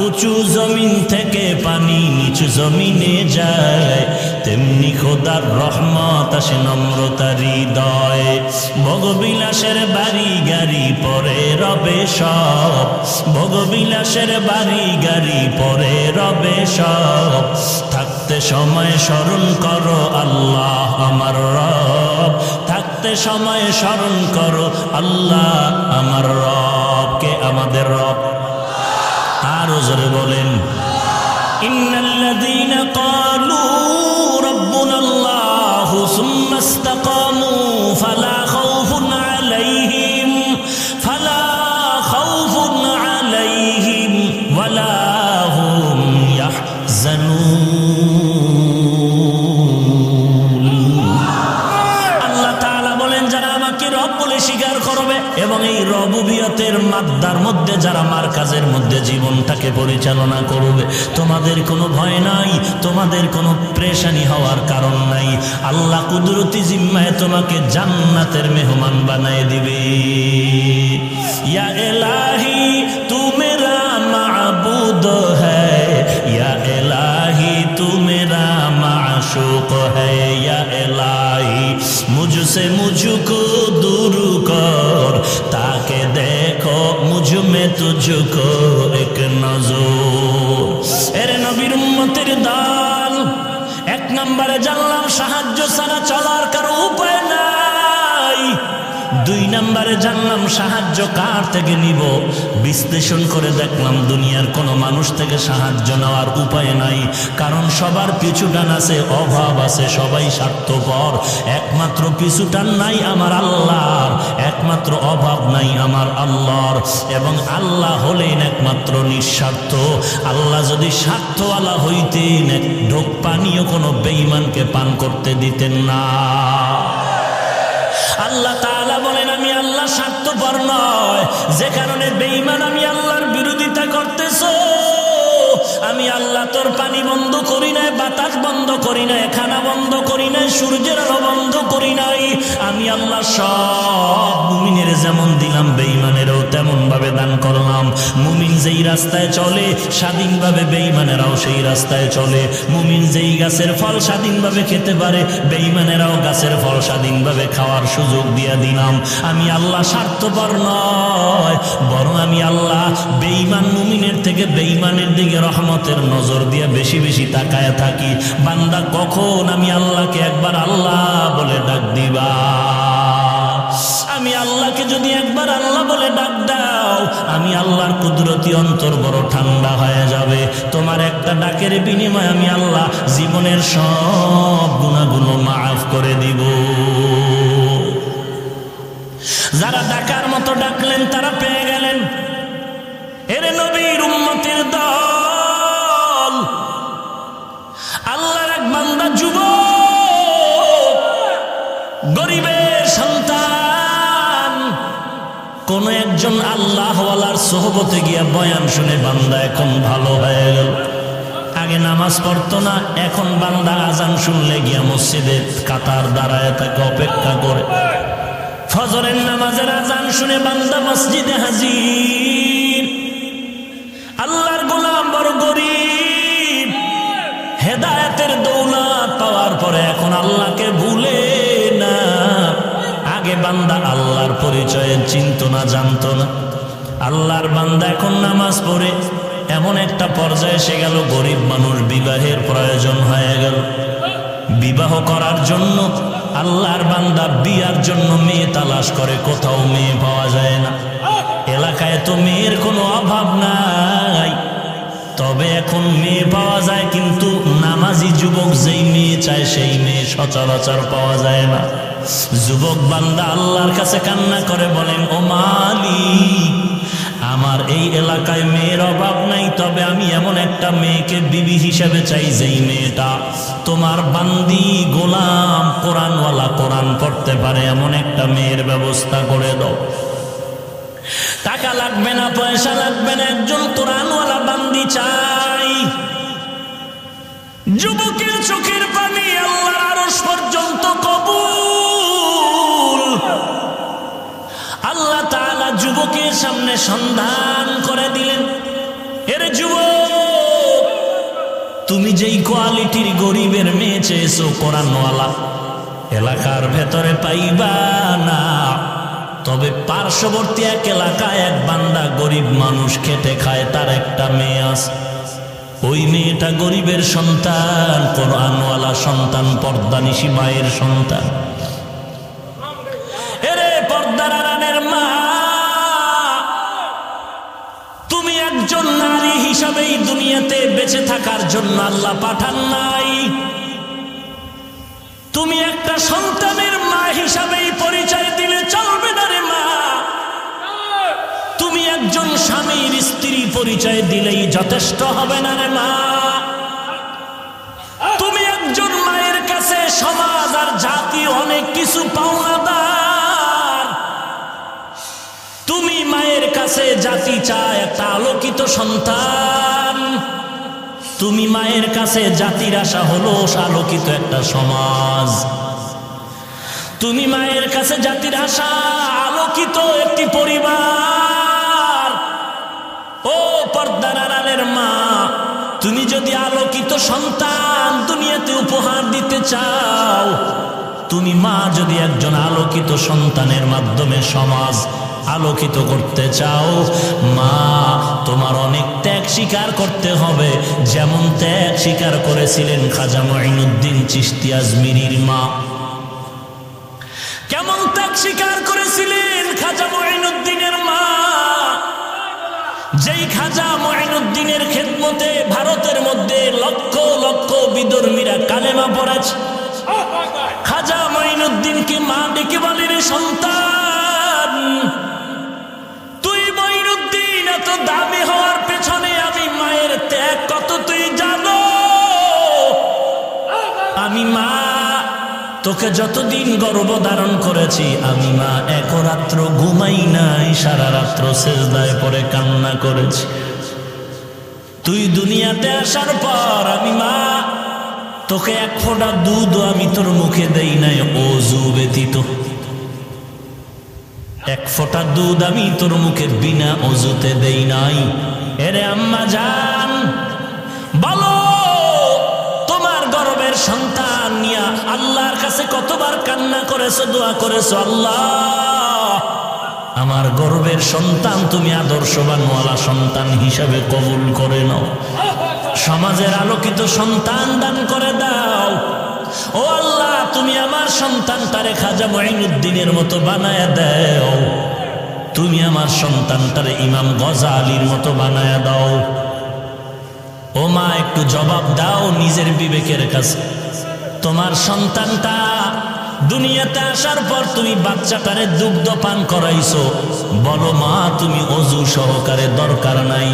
উঁচু জমিন থেকে পানি নিচু জমিনে যায়, তেমনি খোদার রহমত আসে নম্রতার হৃদয়। ভোগবিলাসের বাড়ি গাড়ি পরে রবে সব, ভোগবিলাসের বাড়ি গাড়ি পরে রবে সব, থাকতে সময় স্মরণ করো আল্লাহ আমার রব, থাকতে সময় স্মরণ করো আল্লাহ আমার রব। কে আমাদের রব? আরো জোরে বলেন, ইন্নাল্লাযীনা ক্বালু রাব্বুনাল্লাহু সুম্মা ইসতাকামু ফালা খাউফুন আলাইহিম ওয়ালা হুম ইয়াহজানুন। আল্লাহ তাআলা বলেন, যারা আমাকে রব বলে স্বীকার করবে এবং এই রুবুবিয়তের মাদ্দার মধ্যে যারা মারকাজের মধ্যে জীবনটাকে পরিচালনা করবে, তোমাদের কোনো ভয় নাই, তোমাদের কোনো পেরেশানি হওয়ার কারণ নাই। আল্লাহ কুদরতি জিম্মায় তোমাকে জান্নাতের মেহমান বানায় দিবে। ইয়া ইলাহি তু মেরা মাবুদ হ্যায়, ইয়া ইলাহি তু মেরা মাশুক হ্যায়, ইয়া ইলাহি মুঝসে মুঝকো दूर कर ताके देखो मुझ में तुझको एक नजर। এরে নবীর উম্মতের দল, এক নম্বরে জানলাম সাহায্য ছাড়া চলার কারো উপায় নাই। দুই নম্বরে জানলাম সাহায্য কার থেকে নিব, বিশ্লেষণ করে দেখলাম দুনিয়ার কোনো মানুষ থেকে সাহায্য নেওয়ার উপায় নাই, কারণ সবার পিছুটান আছে, অভাব আছে, সবাই স্বার্থপর। একমাত্র পিছুটান নাই আমার আল্লাহর, একমাত্র অভাব নাই আমার আল্লাহর, এবং আল্লাহ হলেন একমাত্র নিঃস্বার্থ। আল্লাহ যদি স্বার্থওয়ালা হইতেন, এক ঢোক পানিও কোনো বেঈমানকে পান করতে দিতেন না। আল্লাহ তাআলা বলেন আমি আল্লাহ স্বার্থপর নয়, যে কারণে বেঈমান আমি আল্লাহর বিরোধিতা করতেছো। আমি আল্লাহ তোর পানি বন্ধ করি নাই, বাতাস বন্ধ করি নাই, খানা বন্ধ করি নাই, সূর্যের আলো বন্ধ করি নাই। আমি আল্লাহ সব মুমিনের যেমন দিলাম বেঈমানেরও তেমন ভাবে দান করলাম। মুমিন যেই রাস্তায় চলে স্বাধীনভাবে বেঈমানেরাও সেই রাস্তায় চলে। মুমিন যেই গাছের ফল স্বাধীনভাবে খেতে পারে, বেঈমানেরাও গাছের ফল স্বাধীনভাবে খাওয়ার সুযোগ দিয়ে দিলাম। আমি আল্লাহ স্বার্থপর নয়, বরং আমি আল্লাহ বেঈমান মুমিনের থেকে বেঈমানের দিকে রহমতের নজর দিয়ে বেশি বেশি তাকায় থাকি। বান্দা কখন আমি আল্লাহকে একবার আল্লাহ বলে ডাক দিবা, আমি আল্লাহকে যদি একবার আল্লাহ বলে ডাক দাও, আমি আল্লাহর কুদরতি অন্তর বড় ঠান্ডা হয়ে যাবে। তোমার একটা ডাকের বিনিময়ে আমি আল্লাহ জীবনের সব গুনাহগুলো মাফ করে দিব। যারা ডাকার মতো ডাকলেন তারা পেয়ে গেলেন। এরে নবীর উম্মতের দল, আল্লাহর এক বান্দা যুবক, গরিবের সন্তান, কোন একজন আল্লাহওয়ালার সোহবতে গিয়া বয়ান শুনে বান্দা এখন ভালো হয়ে গেল। আগে নামাজ পড়তো না, এখন বান্দা আজান শুনলে গিয়া মসজিদে কাতার দাঁড়ায় তাকে অপেক্ষা করে। ফজরের নামাজের আজান শুনে বান্দা মসজিদে হাজির। আল্লাহর গোলাম বড় গরিব, হেদায়েতের দৌলত পাওয়ার পরে এখন আল্লাহকে ভুলে না। আগে বান্দা আল্লাহর পরিচয়ে চিনত না, জানতো না। আল্লাহর বান্দা এখন নামাজ পড়ে এমন একটা পর্যায়ে এসে গেল, গরিব মানুষ বিবাহের প্রয়োজন হয়ে গেল। বিবাহ করার জন্য আল্লাহর বান্দা বিয়ার জন্য মেয়ে তালাশ করে, কোথাও মেয়ে পাওয়া যায় না। এলাকায় তো মেয়ের কোনো অভাব নাই, তবে এখন মেয়ে পাওয়া যায়, কিন্তু নামাজি যুবক যেই মেয়ে চায় সেই মেয়ে সচরাচর পাওয়া যায় না। যুবক বান্দা আল্লাহর কাছে কান্না করে বলেন, ও মালিক, আমার এই এলাকায় মেয়ের অভাব নাই, তবে আমি এমন একটা মেয়েকে বিবি হিসেবে চাই যেই মেয়েটা তোমার বান্দি গোলাম কোরআনওয়ালা, কোরআন পড়তে পারে, এমন একটা মেয়ের ব্যবস্থা করে দাও। টাকা লাগবে না, পয়সা লাগবে না, একজন কোরআনওয়ালা বান্দি চাই। যুবকের চোখের পানি আল্লাহর আরশ পর্যন্ত কবুল। আল্লাহ তাআলা যুবকের সামনে সন্ধান করে দিলেন, এর যুবক, তুমি যেই কোয়ালিটির গরিবের মেয়ে চেয়েছো কোরআনওয়ালা, এলাকার ভেতরে পাইবা না। তবে পার্শ্ববর্তী এক এলাকায় এক বান্দা গরিব মানুষ, খেটে খায়, তার একটা মেয়ে আছে। ওই মেয়েটা গরিবের সন্তান, কোরআনওয়ালা সন্তান, পর্দানিশী মায়ের সন্তান। এরে পর্দার আড়ালের মা, তুমি একজন নারী হিসাবে এই দুনিয়াতে বেঁচে থাকার জন্য আল্লাহ পাঠান নাই। তুমি একটা সন্তানের মা হিসাবেই পরিচয় দিলে চলবে না রে মা। তুমি একজন স্বামীর স্ত্রী পরিচয় দিলেই যথেষ্ট হবে না রে মা। তুমি একজন মায়ের কাছে সমাজ আর জাতি অনেক কিছু পাওনাদার। কাছে জাতি চায় একটা আলোকিত সন্তান, তুমি মায়ের কাছে জাতির আশা হলো আলোকিত একটা সমাজ। তুমি মায়ের কাছে জাতির আশা আলোকিত একটি পরিবার। ও পর্দার আড়ালের মা, তুমি যদি আলোকিত সন্তান দুনিয়াতে উপহার দিতে চাও, তুমি মা যদি একজন আলোকিত সন্তানের মাধ্যমে সমাজ আলোকিত করতে চাও, মা তোমার অনেক ত্যাগ স্বীকার করতে হবে, যেমন ত্যাগ স্বীকার করেছিলেন খাজা মঈনুদ্দিন চিশতি আজমিরির মা। কেমন ত্যাগ স্বীকার করেছিলেন খাজা মঈনুদ্দিনের মা, যেই খাজা মঈনুদ্দিনের খেদমতে ভারতের মধ্যে লক্ষ লক্ষ বিধর্মীরা কালেমা পড়েছে। খাজা মঈনুদ্দিনকে মা ডেকে বলে, রে সন্তান, তুই মঈনুদ্দিন এত দামি হওয়ার পেছনে আমি মায়ের ত্যাগ কত তুই জানো? আমি মা তোকে যতদিন গর্ভ ধারণ করেছি, আমি মা এক রাত্র ঘুমাই নাই, সারা রাত্র সেজদায় পড়ে কান্না করেছি। তুই দুনিয়াতে আসার পর আমি মা তোকে এক ফোঁটা দুধ আমি তোর মুখে দেই নাই ওযু ব্যতীত। এক ফোঁটা দুধ আমি তোর মুখে বিনা ওযুতে দেই নাই। এরে আম্মা জান, বলো তোমার গর্বের সন্তান নিয়া আল্লাহর কাছে কতবার কান্না করেছো, দোয়া করেছো, আল্লাহ আমার গর্বের সন্তান তুমি আদর্শবানওয়ালা সন্তান হিসাবে কবুল করে নাও, সমাজের আলোকিত সন্তান দান করে দাও। ও আল্লাহ, তুমি আমার সন্তানটারে খাজা মঈনুদ্দিনের মতো বানায়া দাও, তুমি আমার সন্তানটারে ইমাম গজালির মতো বানায়া দাও। ও মা, একটু জবাব দাও নিজের বিবেকের কাছে। তোমার সন্তানটা দুনিয়াতে আসার পর তুমি বাচ্চাটারে দুগ্ধ পান করাইছো, বলো মা তুমি ওযু সহকারে দরকার নাই,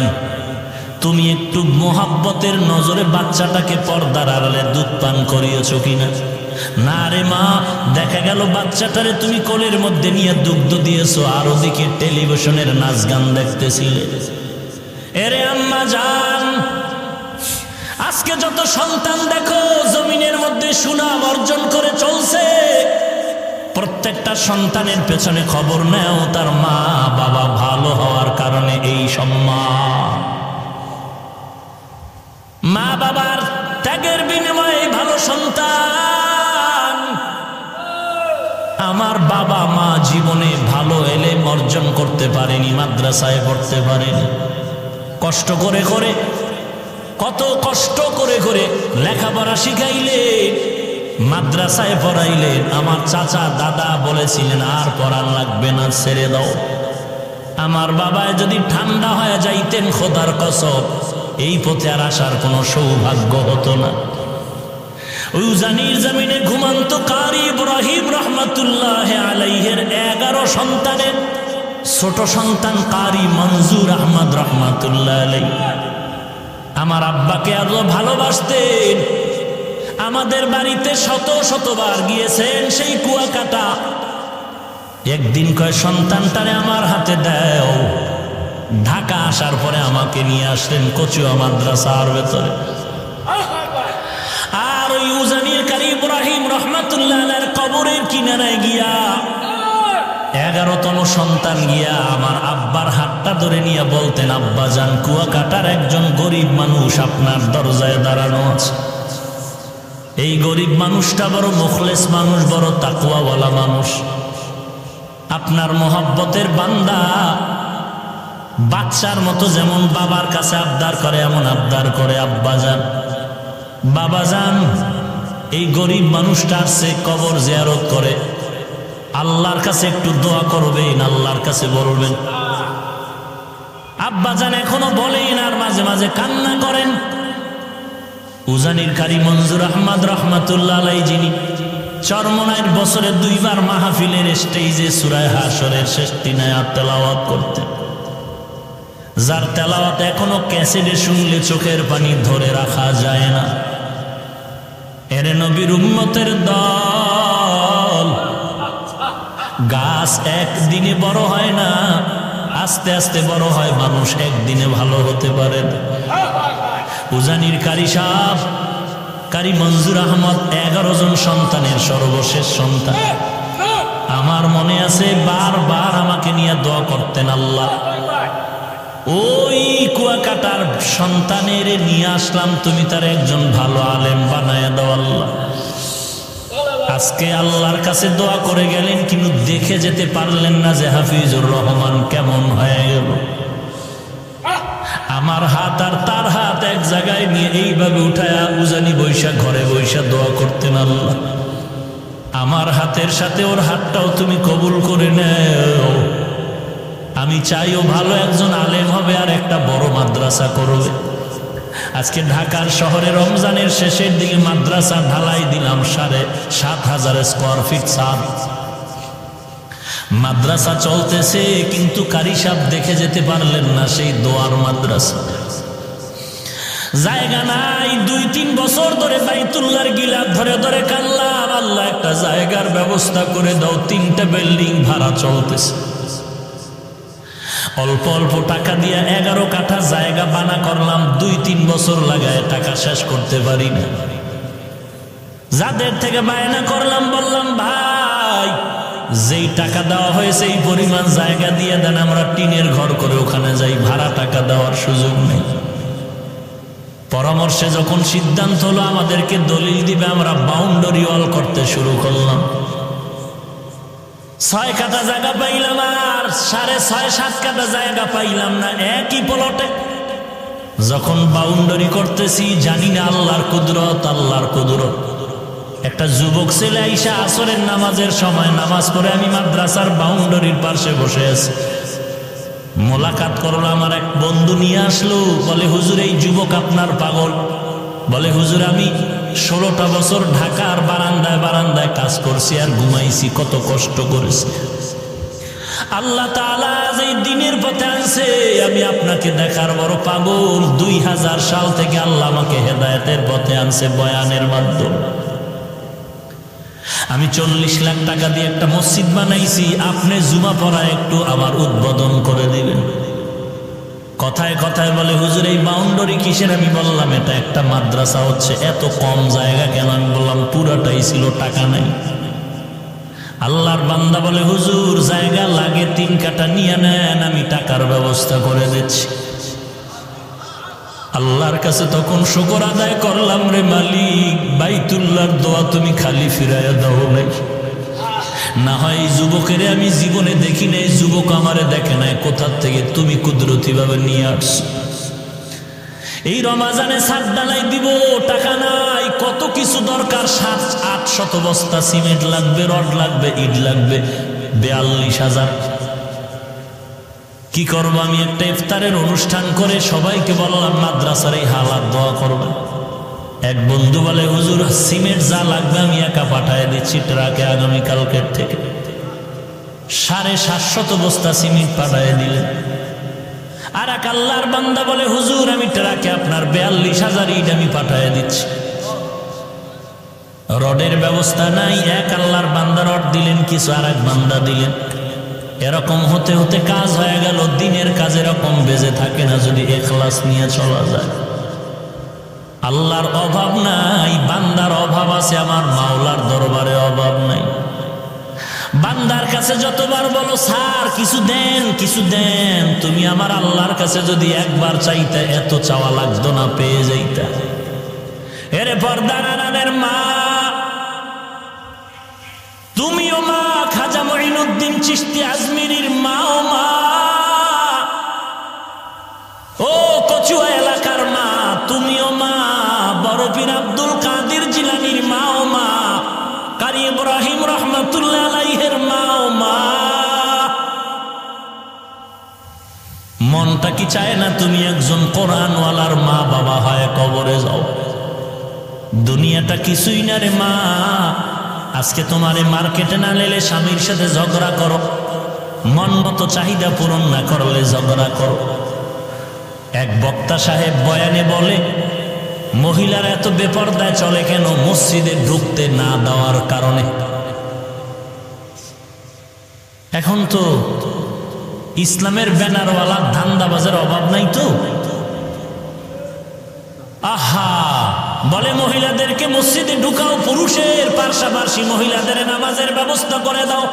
তুমি একটু মোহাব্বতের নজরে বাচ্চাটাকে পর্দার আড়ালে দুধ পান করিয়েছো কিনা? না রে মা, দেখা গেল বাচ্চাটারে তুমি কোলের মধ্যে নিয়ে দুগ্ধ দিয়েছো, আর ওদিকে টেলিভিশনের নাচ গান দেখতেছিলে। এরে আম্মা জান, আজকে যত সন্তান দেখো জমিনের মধ্যে সুনাম অর্জন করে চলছে, প্রত্যেকটা সন্তানের পেছনে খবর নেও তার মা বাবা ভালো হওয়ার কারণে এই সম্মান। মা বাবার ত্যাগের বিনিময়ে ভালো সন্তান। আমার বাবা মা জীবনে ভালো এলেম অর্জন করতে পারেনি, মাদ্রাসায় পড়তে পারেনি, কষ্ট করে করে, কত কষ্ট করে করে লেখাপড়া শিখাইলে, মাদ্রাসায় পড়াইলে। আমার চাচা দাদা বলেছিলেন আর পড়ার লাগবে না, ছেড়ে দাও। আমার বাবায় যদি ঠান্ডা হয়ে যাইতেন, খোদার কসম এই পথে আর আসার কোনো সৌভাগ্য হতো না। উজানির জমিনে ঘুমন্ত কারি ইব্রাহিম রহমাতুল্লাহ আলাইহির 11 সন্তানের ছোট সন্তান কারি মনজুর আহমদ রহমাতুল্লাহ আলাইহি আমার আব্বাকে আরো ভালোবাসতেন। আমাদের বাড়িতে শত শতবার গিয়েছেন সেই কুয়াকাটা। একদিন কয় সন্তানটারে আমার হাতে দাও। ঢাকা আসার পরে আমাকে নিয়ে আসলেন কচুয়া মাদ্রাসার ভেতরে। আর ওই উজানির কারি ইব্রাহিম রহমাতুল্লাহ আলাইহির কবরের কিনারায় গিয়া 11তম সন্তান গিয়া আমার আব্বার হাতটা ধরে নিয়ে বলতেন, আব্বা জান, কুয়াকাটার একজন গরিব মানুষ আপনার দরজায় দাঁড়ানো আছে। এই গরিব মানুষটা বড় মুখলেস মানুষ, বড় তাকওয়াওয়ালা মানুষ, আপনার মোহাব্বতের বান্দা। বাচ্চার মতো যেমন বাবার কাছে আবদার করে এমন আবদার করে, আব্বা জান, বাবা জান, এই গরিব মানুষটা আসছে কবর জিয়ারত করে, আল্লাহর কাছে একটু দোয়া করবেন, আল্লাহর কাছে বলবেন। আব্বা জান এখনো বলেন আর মাঝে মাঝে কান্না করেন। উজানির কারি মনজুর আহমদ রহমাতুল্লাহ আলাইহি, যিনি চরমনাইয়ের বছরে 2 বার মাহফিলের স্টেজে সূরা হাশরের শেষ 3 আয়াত তেলাওয়াত করতেন, যার তেলাওয়াত এখনো ক্যাসেটে শুনলে চোখের পানি ধরে রাখা যায় না। এরে নবীর উম্মতের দল, গাছ একদিনে বড় হয় না, আস্তে আস্তে বড় হয় মানুষ, একদিনে ভালো হতে পারে না। উজানির কারি সাহেব, কারি মঞ্জুর আহমদ 11 জন সন্তানের সর্বশেষ সন্তান। আমার মনে আছে বারবার আমাকে নিয়ে দোয়া করতেন, আল্লাহ ওই কুয়াকাটার সন্তানের নিয়ে আসলাম, তুমি তার একজন ভালো আলেম বানায় দাও আল্লাহ। আজকে আল্লাহর কাছে দোয়া করে গেলেন, কিন্তু দেখে যেতে পারলেন না যে হাফিজুর রহমান কেমন হয়ে গেল। আমার হাত আর তার হাত এক জায়গায় নিয়ে এইভাবে উঠায়া উজানি বৈশা ঘরে বৈশা দোয়া করতেন, আল্লাহ আমার হাতের সাথে ওর হাতটাও তুমি কবুল করে নেও। আমি চাই ও ভালো একজন আলেম হবে আর একটা বড় মাদ্রাসা করবে। আজকে ঢাকার শহরে রমজানের শেষের দিকে মাদ্রাসা ঢালাই দিলাম 7,500 স্কয়ার ফিট ছাদ। মাদ্রাসা চলতেছে, কিন্তু কারি সাহেব দেখে যেতে পারলেন না সেই দোয়ার মাদ্রাসা। জায়গা নাই, 2-3 বছর ধরে বাইতুল্লাহর গিলাফ ধরে ধরে কান্নাম, আল্লাহ একটা জায়গার ব্যবস্থা করে দাও। 3টা বিল্ডিং ভাড়া চলতেছে। অল্প অল্প টাকা দিয়ে 11 কাঠা জায়গা বানা করলাম, 2-3 বছর লাগায় টাকা শেষ করতে পারি না। যাদের থেকে বায়না করলাম বললাম, ভাই যেই টাকা দেওয়া হয়েছে এই পরিমাণ জায়গা দিয়ে দেন, আমরা টিনের ঘর করে ওখানে যাই, ভাড়া টাকা দেওয়ার সুযোগ নেই। পরামর্শে যখন সিদ্ধান্ত হলো আমাদেরকে দলিল দিবে, আমরা বাউন্ডারি ওয়াল করতে শুরু করলাম। 6 কাঠা জায়গা পাইলাম আর 6.5-7 কাঠা জায়গা পাইলাম না একই প্লটে। যখন বাউন্ডারি করতেছি জানি না আল্লাহর কুদরত, আল্লাহর কুদরত। একটা যুবক ছেলে আইসা আসরের নামাজের সময় নামাজ পড়ে, আমি মাদ্রাসার বাউন্ডারির পাশে বসে আছি। মোলাকাত করলো, আমার এক বন্ধু নিয়ে আসলো, বলে হুজুর এই যুবক আপনার পাগল। বলে হুজুর আমি 16টা বছর ঢাকার বারান্দায় বারান্দায় কাজ করছি আর ঘুমাইছি, কত কষ্ট করেছি। আল্লাহ তাআলা এই দিনের পথে আনছে, আমি আপনাকে দেখার বড় পাগল। 2000 সাল থেকে আল্লাহ আমাকে হেদায়েতের পথে আনছে বয়ানের মাধ্যমে। আমি 40 লাখ টাকা দিয়ে একটা মসজিদ বানাইছি, আপনি জুমা পড়ায় একটু আমার উদ্বোধন করে দিবেন। কথায় কথায় বলে হুজুর এই বাউন্ডারি কিসের? আমি বললাম এটা একটা মাদ্রাসা হচ্ছে, এত কম জায়গা কেন? আমি বললাম পুরাটাই ছিল, টাকা নাই। আল্লাহর বান্দা বলে হুজুর জায়গা লাগে 3 কাঠা নিয়ে নেন, আমি টাকার ব্যবস্থা করে দিচ্ছি। আল্লাহর কাছে তখন শুকর আদায় করলাম, রে মালিক বাইতুল্লাহর দোয়া তুমি খালি ফিরাইয়া দাও নাই। না হয় এই যুবকের আমি জীবনে দেখি নাই, যুবক আমারে দেখে নাই, কোথার থেকে তুমি কুদরতি ভাবে নিয়ে আসছো। এই রমাজানে ছাদ ঢালাই দিব, টাকা নাই, কত কিছু দরকার, 700-800 বস্তা সিমেন্ট লাগবে, রড লাগবে, ইট লাগবে, 42,000। কি করবো? আমি একটা ইফতারের অনুষ্ঠান করে সবাইকে বললাম মাদ্রাসার এই হালাত দোয়া করবেন। এক বন্ধু বলে হুজুর সিমেন্ট যা লাগবে আমি একা পাঠায় দিচ্ছি ট্রাকে, আগামীকালকের থেকে 750 বস্তা সিমেন্ট পাঠায় দিলেন। আর এক আল্লাহর বান্দা বলে হুজুর আমি ট্রাকে আপনার 42,000 ইট আমি পাঠায় দিচ্ছি। রডের ব্যবস্থা নাই, এক আল্লাহর বান্দা রড দিলেন কিছু, আর এক বান্দা দিলেন। এরকম হতে হতে কাজ হয়ে গেল। দিনের কাজ এরকম বেজে থাকে না যদি ইখলাস নিয়ে চলা যায়। আল্লাহর অভাব নাই, বান্দার অভাব আছে, আমার মাওলার দরবারে অভাব নাই। বান্দার কাছে যতবার বলো স্যার কিছু দেন কিছু দেন, তুমি আমার আল্লাহর কাছে যদি একবার চাইতে এত চাওয়া লাগতো না, পেয়ে যাইতা। এরে পর্দার আড়ালের মা, তুমিও মা, খাজা মঈনুদ্দিন চিশতি আজমিরির মাও মা, ও কচুয়া এলাকার মা তুমিও মা, বড় পীর আব্দুল কাদের জিলানীর মাও মা, কারি ইব্রাহিম রহমাতুল্লাহ আলাইহির মাও মা। মনটা কি চায় না তুমি একজন কোরআনওয়ালার মা বাবা হয় কবরে যাও? দুনিয়াটা কিছুই না রে মা। আজকে তোমারে মার্কেটে না নিলে স্বামীর সাথে ঝগড়া করো, মন মতো চাহিদা পূরণ না করলে ঝগড়া করো। এক বক্তা সাহেব বয়ানে বলে মহিলারা এত বেপরদায় চলে কেন? মসজিদে ঢুকতে না দেওয়ার কারণে। এখন তো ইসলামের ব্যানারওয়ালা ধান্দাবাজের অভাব নাই তো। আহা, বলে মহিলাদেরকে মসজিদে ঢুকাও, পুরুষের পাশাপাশি মহিলাদের নামাজের ব্যবস্থা করে দাও।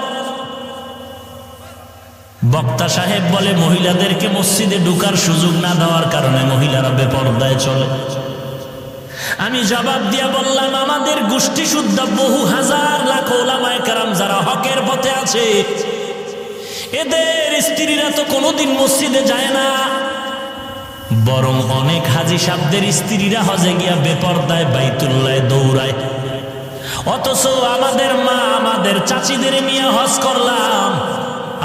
বক্তা সাহেব বলে মহিলাদেরকে মসজিদে ঢুকার সুযোগ না দেওয়ার কারণে মহিলারা বেপরদায় চলে। আমি জবাব দিয়া বললাম, আমাদের গোষ্ঠী শুদ্ধ বহু হাজার লাখ ওলামায়ে কেরাম যারা হকের পথে আছে, এদের স্ত্রীরা তো কোনোদিন মসজিদে যায় না, বরং অনেক হাজী সাহেবদের স্ত্রীরা হজে গিয়া বেপরদায় বাইতুল্লাহ দৌড়ায়। অথচ আমাদের মা, আমাদের চাচিদের নিয়ে হজ করলাম,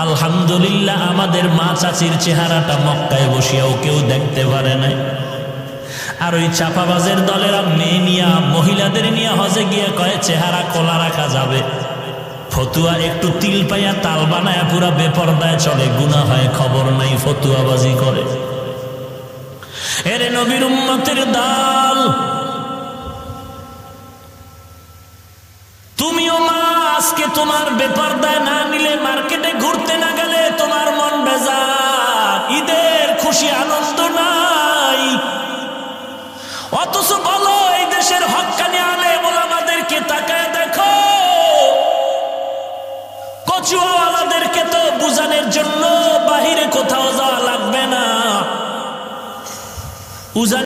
আলহামদুলিল্লাহ আমাদের মা চাচির চেহারাটা মক্কায় বসিয়াও কেউ দেখতে পারে নাই। আর ওই চাপাবাজের দলেরা মেয়ে নিয়া, মহিলাদের নিয়ে হজে গিয়ে কয় চেহারা খোলা রাখা যাবে, ফতুয়া একটু তিল পাইয়া তাল বানায় পুরা বেপরদায় চলে, গুনাহ হয় খবর নাই, ফতুয়াবাজি করে। এরে নবীর উম্মতের দল, তুমিও মা, আজকে তোমার বেপরদায় না নিলে, মার্কেটে ঘুরতে না গেলে তোমার মন বেজার, ঈদের খুশি আনন্দ নাই। অথচ বলো এই দেশের হক্কানি আলেম ওলামাদেরকে তাকায় দেখো, কচুয়াওয়ালাদেরকে তো বুঝানোর জন্য বাহিরে কোথাও যাওয়া লাগবে না।